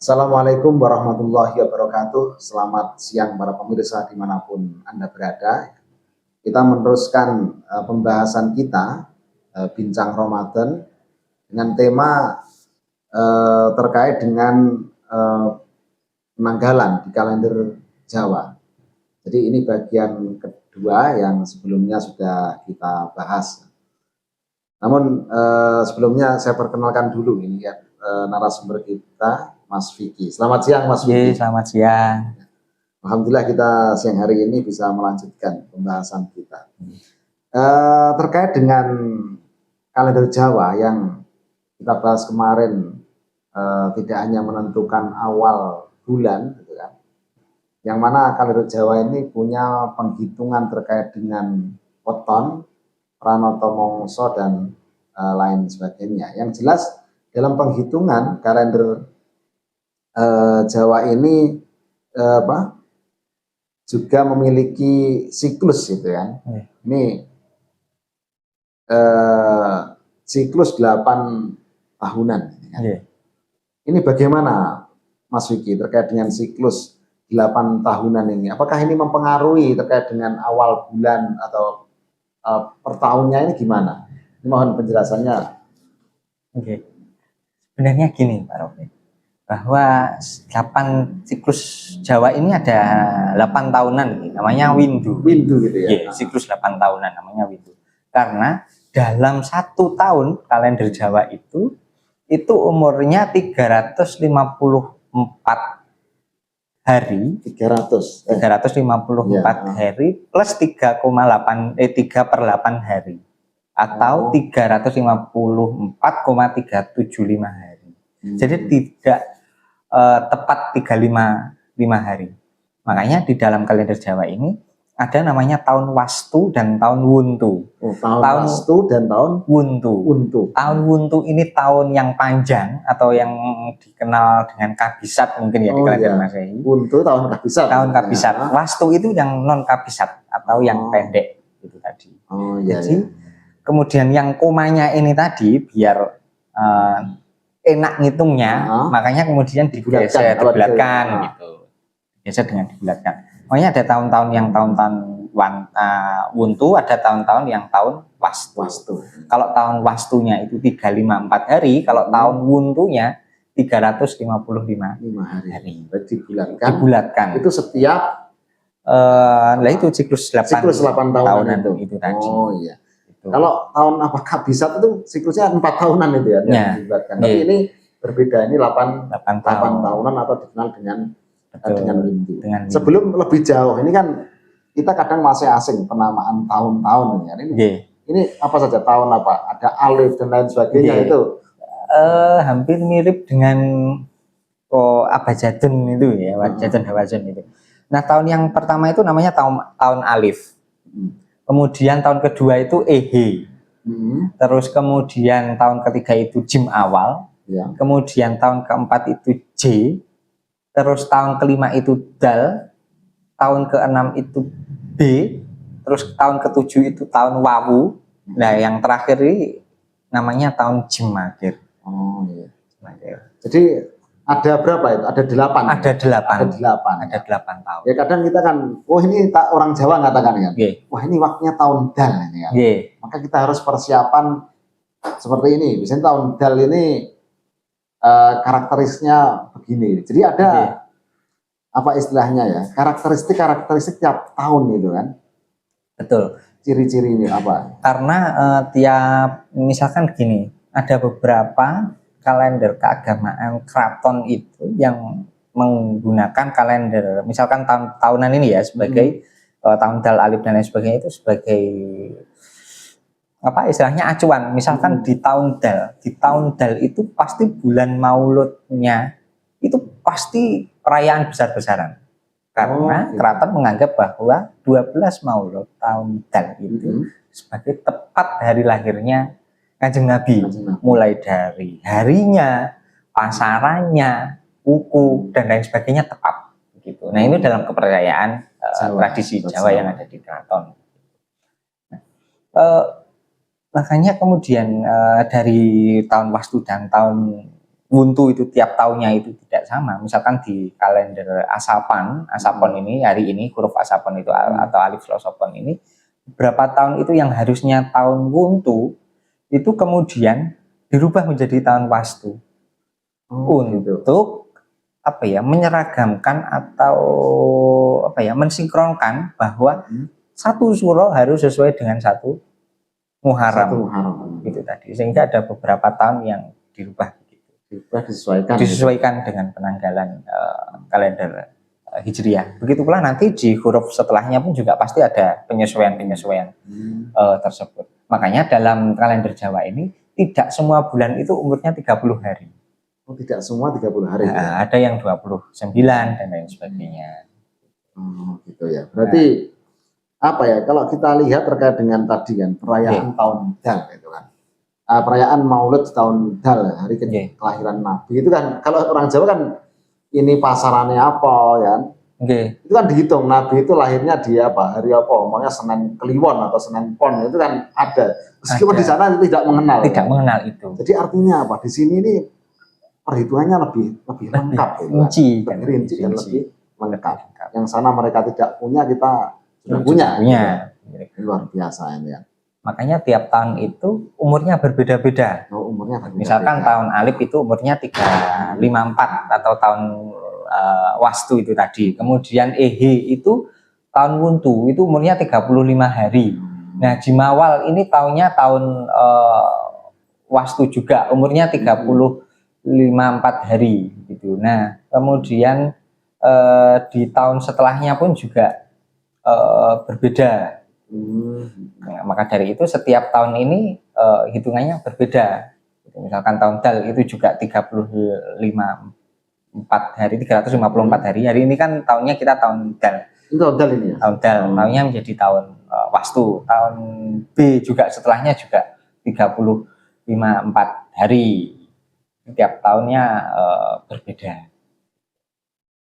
Assalamualaikum warahmatullahi wabarakatuh. Selamat siang para pemirsa dimanapun Anda berada. Kita meneruskan pembahasan kita Bincang Ramadan dengan tema terkait dengan penanggalan di kalender Jawa. Jadi ini bagian kedua yang sebelumnya sudah kita bahas. Namun sebelumnya saya perkenalkan dulu ini ya narasumber kita, Mas Vicky. Selamat siang, Mas Vicky. Selamat siang. Alhamdulillah kita siang hari ini bisa melanjutkan pembahasan kita terkait dengan kalender Jawa yang kita bahas kemarin. Tidak hanya menentukan awal bulan, gitu kan? Yang mana kalender Jawa ini punya penghitungan terkait dengan weton, pranoto mongso dan lain sebagainya. Yang jelas dalam penghitungan kalender Jawa ini juga memiliki siklus, gitu kan. Ini siklus 8 tahunan. Kan? Ini bagaimana Mas Vicky terkait dengan siklus 8 tahunan ini? Apakah ini mempengaruhi terkait dengan awal bulan atau per tahunnya ini gimana? Mohon penjelasannya. Sebenarnya gini Pak Rofi, bahwa 8 siklus Jawa ini ada 8 tahunan, namanya windu. Windu gitu ya? Siklus 8 tahunan namanya windu. Karena dalam 1 tahun kalender Jawa itu umurnya 354 hari. 354 hari plus 3,8 3/8 hari. Atau 354,375 hari. Jadi tidak tepat 355 hari. Makanya di dalam kalender Jawa ini ada namanya tahun Wastu dan tahun Wuntu. Tahun Wastu dan tahun Wuntu. Tahun Wuntu ini tahun yang panjang atau yang dikenal dengan kabisat mungkin ya di kalender Masehi. Wuntu tahun kabisat. Tahun kabisat. Wastu itu yang non kabisat atau yang pendek itu tadi. Jadi kemudian yang komanya ini tadi biar enak ngitungnya, makanya kemudian dibulatkan gitu. Biasa dengan dibulatkan. Makanya ada tahun-tahun yang tahun-tahun Wuntu, ada tahun-tahun yang tahun Wastu. Kalau tahun Wastunya itu 354 hari, kalau tahun Wuntunya 355 hari. Dibulatkan. Itu setiap itu siklus 8 tahunan itu tadi. Oh iya. Kalau tahun kabisat itu siklusnya 4 tahunan itu ya, dibulatkan. Tapi ini berbeda, ini 8 tahunan atau dikenal dengan windu. Sebelum lebih jauh, ini kan kita kadang masih asing penamaan tahun-tahun ini. Ini apa saja tahun apa? Ada alif dan lain sebagainya itu. Hampir mirip dengan abjadun itu ya, hawazun itu. Nah, tahun yang pertama itu namanya tahun alif. Kemudian tahun kedua itu ehe. Terus kemudian tahun ketiga itu jim awal. Kemudian tahun keempat itu j. Terus tahun kelima itu dal, tahun keenam itu b, terus tahun ketujuh itu tahun wawu. Nah, yang terakhir ini namanya tahun jim akhir. Jadi ada berapa itu? Ada 8. Ada 8 tahun. Ya kadang kita kan, ini orang Jawa katakan kan. Wah, ini waktunya tahun dal ini kan. Maka kita harus persiapan seperti ini. Misalnya tahun dal ini karakteristiknya begini. Jadi ada apa istilahnya ya? Karakteristik tiap tahun itu kan. Betul. Ciri-cirinya apa? Karena tiap misalkan gini, ada beberapa kalender keagamaan keraton itu yang menggunakan kalender misalkan tahunan ini ya sebagai tahun dal alif dan lain sebagainya itu sebagai apa istilahnya acuan. Misalkan di tahun dal itu pasti bulan mauludnya itu pasti perayaan besar-besaran. Karena keraton menganggap bahwa 12 maulud tahun dal itu sebagai tepat hari lahirnya Kanjeng Nabi. Mulai dari harinya, pasarannya, buku dan lain sebagainya tepat gitu. Nah, ini dalam kepercayaan tradisi Jawa yang ada di keraton. Makanya kemudian dari tahun Wastu dan tahun Wuntu itu tiap tahunnya itu tidak sama. Misalkan di kalender Asapon ini hari ini huruf Asapon itu atau alif Losopon ini berapa tahun itu yang harusnya tahun Wuntu itu kemudian dirubah menjadi tahun Wastu untuk apa ya, menyeragamkan atau apa ya, mensinkronkan bahwa satu suro harus sesuai dengan satu Muharram. Itu tadi, sehingga ada beberapa tahun yang dirubah disesuaikan dengan penanggalan kalender Hijriah. Begitu pula nanti di huruf setelahnya pun juga pasti ada penyesuaian tersebut. Makanya dalam kalender Jawa ini tidak semua bulan itu umurnya 30 hari. Oh, tidak semua 30 hari. Ada yang 29 dan lain sebagainya. Gitu ya. Berarti apa ya, kalau kita lihat terkait dengan tadi kan perayaan tahun Dal itu kan. Perayaan Maulid tahun Dal, hari kelahiran Nabi itu kan, kalau orang Jawa kan ini pasarannya apa kan. Itu kan dihitung Nabi itu lahirnya di apa, hari apa, umpamanya Senin Kliwon atau Senin Pon, itu kan ada. Meskipun di sana itu tidak mengenal. Mengenal itu. Jadi artinya apa? Di sini ini perhitungannya lebih lengkap, rinci dan lebih lengkap. Yang sana mereka tidak punya, kita sudah punya. Luar biasa ini ya. Makanya tiap tahun itu umurnya berbeda-beda. Misalkan tahun Alif itu umurnya 354 atau tahun Wastu itu tadi. Kemudian Ehe itu tahun Wuntu itu umurnya 35 hari. Nah, Jimawal ini tahunnya tahun Wastu juga, umurnya 54 hari gitu. Nah, kemudian di tahun setelahnya pun juga berbeda. Nah, maka dari itu setiap tahun ini hitungannya berbeda. Misalkan tahun Dal itu juga 354 hari, 354 hari. Hari ini kan tahunnya kita tahun Dal. Tahun Dal ini ya? Tahun Dal, tahunnya menjadi tahun Wastu. Tahun B juga setelahnya juga 354 hari. Tiap tahunnya berbeda.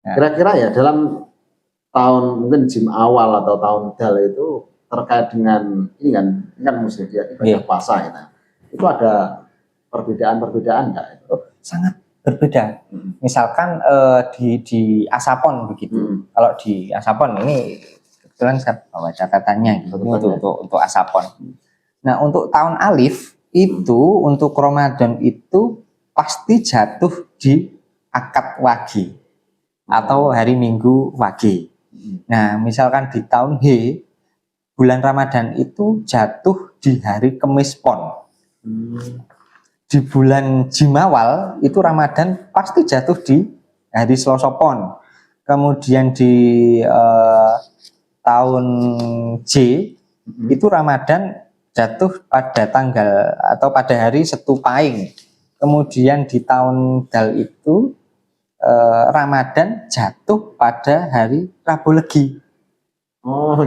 Nah, kira-kira ya dalam tahun mungkin Jim awal atau tahun Dal itu terkait dengan ini kan musim dia ibadah puasa ya. Nah, itu ada perbedaan nggak? Sangat berbeda. Misalkan di Asapon begitu. Kalau di Asapon ini kebetulan saya bawa catatannya gitu, untuk Asapon. Nah, untuk tahun Alif itu untuk Ramadan itu pasti jatuh di akad Wage atau hari Minggu Wage. Nah, misalkan di tahun He, bulan Ramadan itu jatuh di hari Kemis Pon. Di bulan Jimawal itu Ramadan pasti jatuh di hari Selasa Pon. Kemudian di tahun J itu Ramadan jatuh pada tanggal atau pada hari Setu Pahing. Kemudian di tahun Dal itu Ramadan jatuh pada hari Rabu Legi.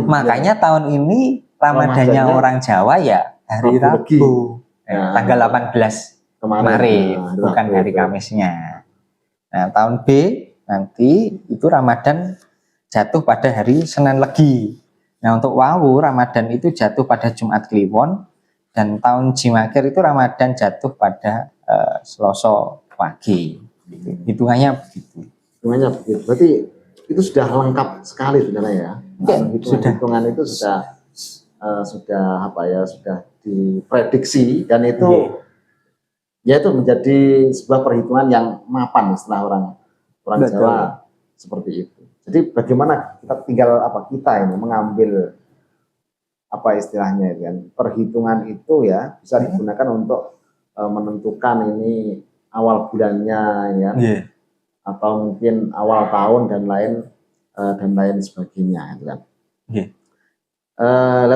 Makanya tahun ini Ramadannya orang Jawa ya hari Rabu, tanggal 18 kemarin, bukan hari Kamisnya. Nah, tahun B nanti itu Ramadan jatuh pada hari Senin Legi. Nah, untuk Wawu Ramadan itu jatuh pada Jumat Kliwon, dan tahun Jimakir itu Ramadan jatuh pada Selasa Wage. Hitungannya begitu. Berarti itu sudah lengkap sekali sebenarnya ya. Hitungan itu sudah apa ya, sudah diprediksi, dan itu ya itu menjadi sebuah perhitungan yang mapan setelah orang Jawa seperti itu. Jadi bagaimana kita tinggal kita ini mengambil apa istilahnya kan, perhitungan itu ya bisa digunakan untuk menentukan ini awal bulannya ya, atau mungkin awal tahun dan lain sebagainya, gitu kan.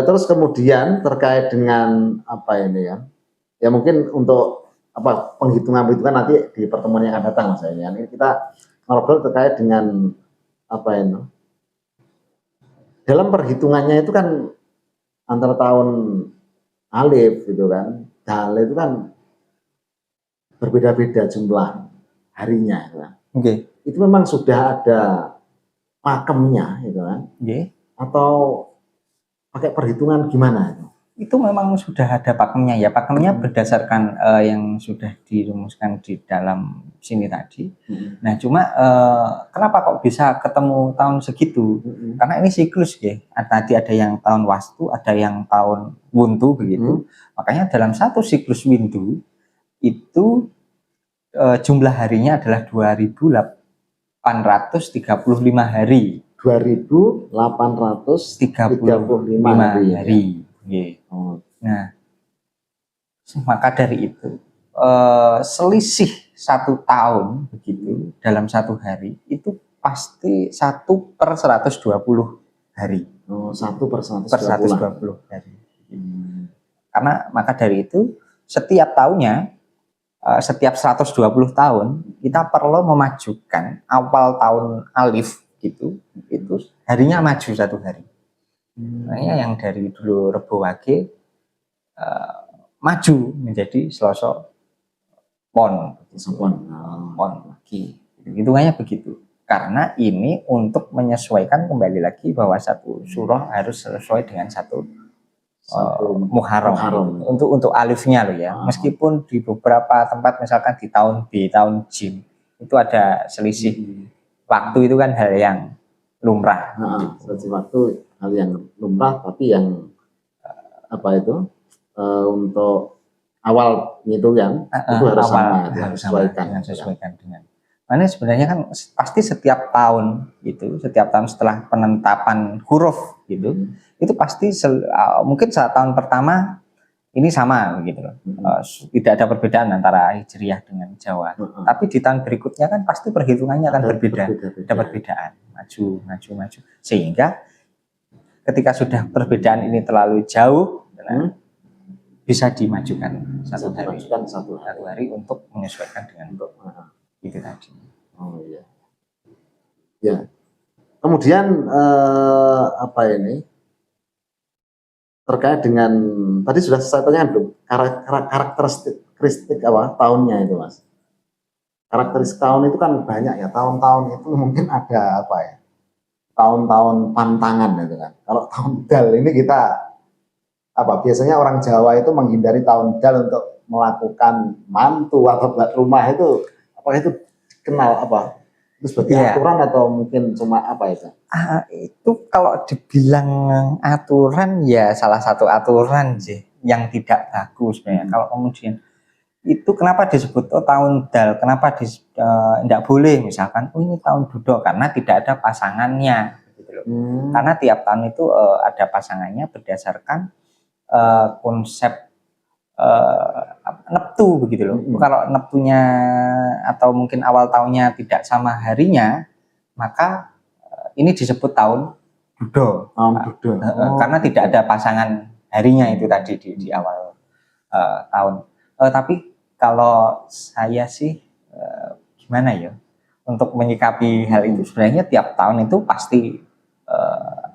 Terus kemudian terkait dengan apa ini ya mungkin untuk penghitungan nanti di pertemuan yang akan datang, Mas. Ini kita ngobrol terkait dengan apa ini, dalam perhitungannya itu kan antara tahun Alif gitu kan, Dal itu kan berbeda-beda jumlah harinya, gitu kan. Itu memang sudah ada pakemnya, gitu kan, atau pakai perhitungan gimana itu? itu memang sudah ada pakemnya ya. Pakemnya berdasarkan yang sudah dirumuskan di dalam sini tadi. Nah, cuma kenapa kok bisa ketemu tahun segitu? Karena ini siklus ya. Tadi ada yang tahun Wastu, ada yang tahun Wuntu begitu. Makanya dalam satu siklus Windu itu jumlah harinya adalah 2835 hari. 2835 hari. Nah, maka dari itu selisih 1 tahun begitu dalam 1 hari itu pasti 1/120 hari. 1/120 hari. Karena maka dari itu setiap tahunnya, setiap 120 tahun kita perlu memajukan awal tahun alif gitu, itu harinya maju 1 hari. Makanya yang dari dulu Rebo Wage maju menjadi Selasa Pon lagi. Hitungannya begitu. Karena ini untuk menyesuaikan kembali lagi bahwa satu surah harus sesuai dengan satu Muharram. Untuk alifnya loh ya. Meskipun di beberapa tempat misalkan di tahun B, tahun Jim itu ada selisih waktu, itu kan hal yang lumrah. Selisih waktu hal yang lumrah, tapi yang untuk awal itu kan itu harus sama, sesuaikan dengan. Mana sebenarnya kan pasti setiap tahun setelah penetapan huruf gitu, itu pasti mungkin saat tahun pertama ini sama gitu loh. Tidak ada perbedaan antara Hijriyah dengan Jawa. Tapi di tahun berikutnya kan pasti perhitungannya akan berbeda. Ada perbedaan, maju. Sehingga ketika sudah perbedaan ini terlalu jauh, bisa dimajukan satu hari untuk menyesuaikan dengan itu tadi. Ya. Kemudian terkait dengan tadi sudah saya tanyakan belum karakteristik tahunnya itu, Mas. Karakteristik tahun itu kan banyak ya. Tahun-tahun itu mungkin ada tahun-tahun pantangan itu kan. Kalau tahun Dal ini kita biasanya orang Jawa itu menghindari tahun Dal untuk melakukan mantu atau buat rumah itu, apakah itu dikenal itu sebagai aturan atau mungkin cuma itu? Itu kalau dibilang aturan ya salah satu aturan sih yang tidak bagus sebenarnya. Kalau kemudian itu kenapa disebut tahun Dal, kenapa tidak boleh misalkan ini tahun Dudok, karena tidak ada pasangannya gitu loh. Karena tiap tahun itu ada pasangannya berdasarkan konsep neptu begitu loh. Kalau neptunya atau mungkin awal tahunnya tidak sama harinya, maka ini disebut tahun Dudo. Karena tidak ada pasangan harinya itu tadi di awal tahun. Tapi kalau saya sih gimana ya untuk menyikapi hal itu, sebenarnya tiap tahun itu pasti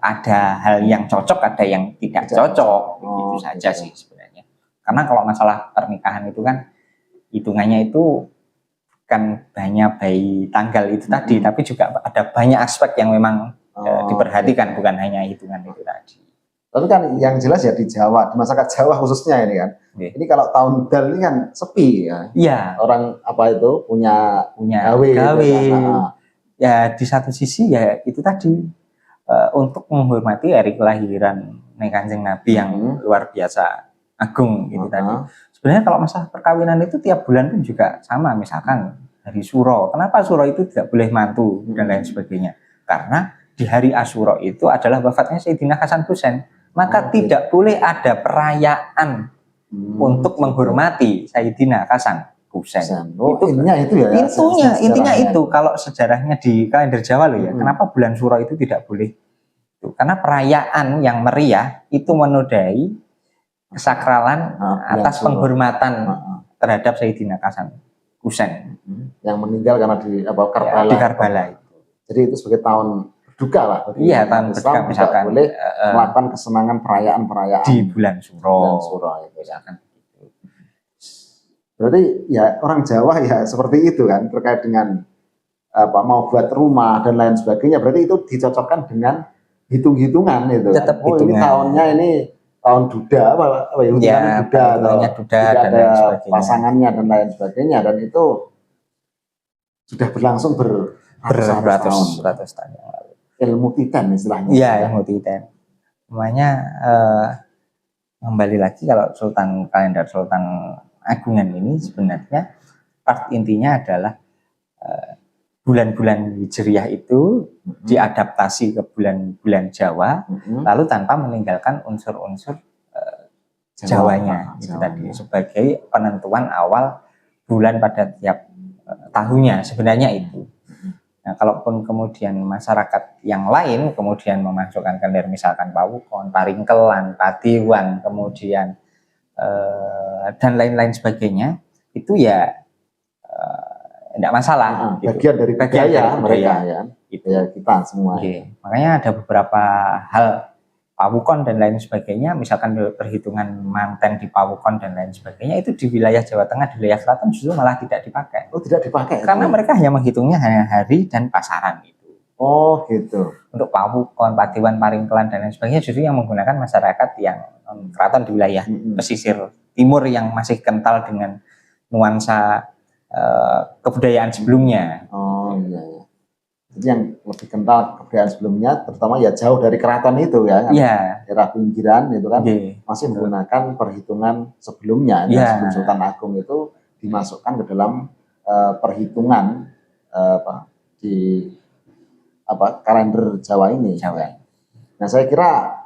ada hal yang cocok, ada yang tidak cocok, begitu saja sih sebenarnya. Karena kalau masalah pernikahan itu kan hitungannya itu bukan hanya by tanggal itu tadi, tapi juga ada banyak aspek yang memang diperhatikan, bukan hanya hitungan itu tadi. Tapi kan yang jelas ya di Jawa, di masyarakat Jawa khususnya ini kan, ini kalau tahun Dal ini kan sepi ya. Iya. Orang punya gawe. Ya di satu sisi ya itu tadi untuk menghormati hari kelahiran Kanjeng Nabi yang luar biasa agung itu tadi. Sebenarnya kalau masalah perkawinan itu tiap bulan pun juga sama, misalkan hari Suro. Kenapa Suro itu tidak boleh mantu dan lain sebagainya? Karena di hari Asyura itu adalah wafatnya Sayyidina Hasan Husain. Maka tidak boleh ada perayaan untuk menghormati Sayyidina Hasan Husain. Intinya itu kalau sejarahnya di kalender Jawa loh ya. Kenapa bulan Suro itu tidak boleh? Karena perayaan yang meriah itu menodai kesakralan atas penghormatan terhadap Sayyidina Hasan Husain yang meninggal karena di Karbala itu. Jadi itu sebagai tahun berduka lah. Iya, tahun berduka misalkan boleh melakukan kesenangan perayaan di bulan Suro itu misalkan. Berarti ya orang Jawa ya seperti itu kan, terkait dengan mau buat rumah dan lain sebagainya. Berarti itu dicocokkan dengan hitung-hitungan itu. Tetap kan? Ini tahunnya ini tahun duda apa ya, hitungannya duda atau duda tidak dan ada lain sebagainya. pasangannya dan lain sebagainya, dan itu sudah berlangsung beratus-ratus tahun yang lalu. Ilmu titan istilahnya. Iya, ilmu titan. Namanya kembali lagi kalau kalender Sultan Agungan ini sebenarnya part intinya adalah bulan-bulan Hijriah itu diadaptasi ke bulan-bulan Jawa, lalu tanpa meninggalkan unsur-unsur Jawanya itu tadi sebagai penentuan awal bulan pada tiap tahunnya sebenarnya itu. Nah, kalaupun kemudian masyarakat yang lain kemudian memasukkan kalender misalkan Pawukon, Paringkelan, Patiwan, kemudian dan lain-lain sebagainya, itu ya tidak masalah. Gitu. Bagian dari budaya mereka ya. Itu ya kita semua. Okay. Makanya ada beberapa hal Pawukon dan lain sebagainya, misalkan perhitungan manten di Pawukon dan lain sebagainya, itu di wilayah Jawa Tengah, di wilayah Keraton justru malah tidak dipakai. Oh, tidak dipakai? Karena mereka hanya menghitungnya hari dan pasaran itu. Oh, gitu. Untuk Pawukon, Patiwan, Paringkelan dan lain sebagainya justru yang menggunakan masyarakat yang keraton di wilayah pesisir timur yang masih kental dengan nuansa kebudayaan sebelumnya. Oh, iya. Jadi yang lebih kental kebudayaan sebelumnya, terutama ya jauh dari keraton itu ya, Iya. daerah pinggiran itu kan masih menggunakan perhitungan sebelumnya, sebelum Sultan Agung itu dimasukkan ke dalam perhitungan di kalender Jawa ini. Ya. Nah, saya kira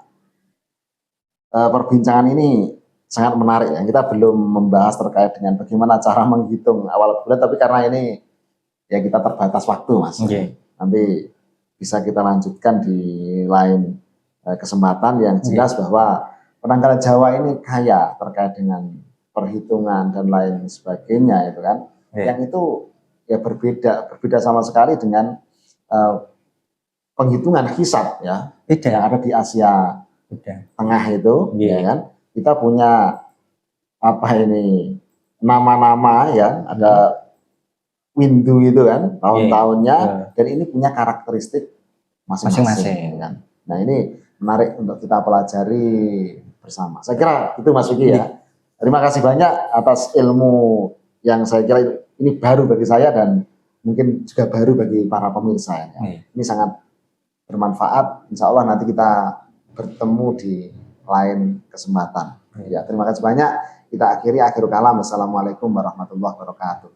perbincangan ini sangat menarik ya. Kita belum membahas terkait dengan bagaimana cara menghitung awal bulan, tapi karena ini ya kita terbatas waktu, Mas. Nanti bisa kita lanjutkan di lain kesempatan. Yang jelas bahwa penanggalan Jawa ini kaya terkait dengan perhitungan dan lain sebagainya itu kan. Yang itu ya berbeda sama sekali dengan penghitungan hisab ya yang ada di Asia Tengah itu, ya kan. Kita punya nama-nama ya, ada Windu itu kan tahun-tahunnya, dan ini punya karakteristik masing-masing kan. Nah, ini menarik untuk kita pelajari bersama. Saya kira itu Mas Vicky ya. Terima kasih banyak atas ilmu yang saya kira ini baru bagi saya dan mungkin juga baru bagi para pemirsa ya. Ini sangat bermanfaat. Insya Allah nanti kita bertemu di lain kesempatan. Ya, terima kasih banyak. Kita akhiri akhirul kalam. Wassalamualaikum warahmatullahi wabarakatuh.